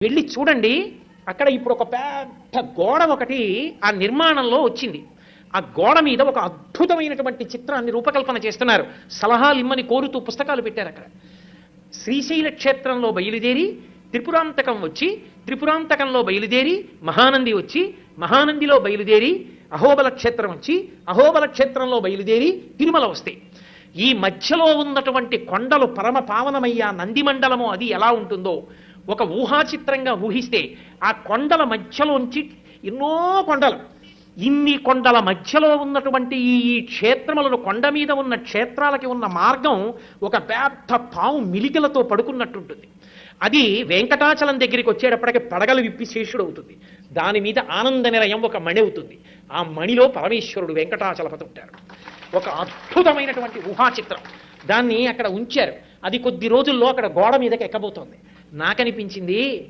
వెళ్ళి చూడండి. అక్కడ ఇప్పుడు ఒక పెద్ద గోడ ఒకటి ఆ నిర్మాణంలో వచ్చింది. ఆ గోడ మీద ఒక అద్భుతమైనటువంటి చిత్రాన్ని రూపకల్పన చేస్తున్నారు. సలహాలు ఇమ్మని కోరుతూ పుస్తకాలు పెట్టారు అక్కడ. శ్రీశైల క్షేత్రంలో బయలుదేరి త్రిపురాంతకం వచ్చి, త్రిపురాంతకంలో బయలుదేరి మహానంది వచ్చి, మహానందిలో బయలుదేరి అహోబల క్షేత్రం వచ్చి, అహోబల క్షేత్రంలో బయలుదేరి తిరుమల వస్తాయి. ఈ మధ్యలో ఉన్నటువంటి కొండలు పరమ పావనమయ్యా నంది మండలము అది ఎలా ఉంటుందో ఒక ఊహాచిత్రంగా ఊహిస్తే, ఆ కొండల మధ్యలోంచి ఎన్నో కొండలు, ఇన్ని కొండల మధ్యలో ఉన్నటువంటి ఈ క్షేత్రములను, కొండ మీద ఉన్న క్షేత్రాలకి ఉన్న మార్గం ఒక పెద్ద పాము మిలికలతో పడుకున్నట్టుంటుంది. అది వెంకటాచలం దగ్గరికి వచ్చేటప్పటికి పడగలు విప్పి శేషుడు అవుతుంది. దాని మీద ఆనంద నిలయం ఒక మణి అవుతుంది. ఆ మణిలో పరమేశ్వరుడు వెంకటాచలపతి ఉంటారు. ఒక అద్భుతమైనటువంటి ఊహాచిత్రం. దాన్ని అక్కడ ఉంచారు. అది కొద్ది రోజుల్లో అక్కడ గోడ మీదకి ఎక్కబోతోంది. నాకనిపించింది,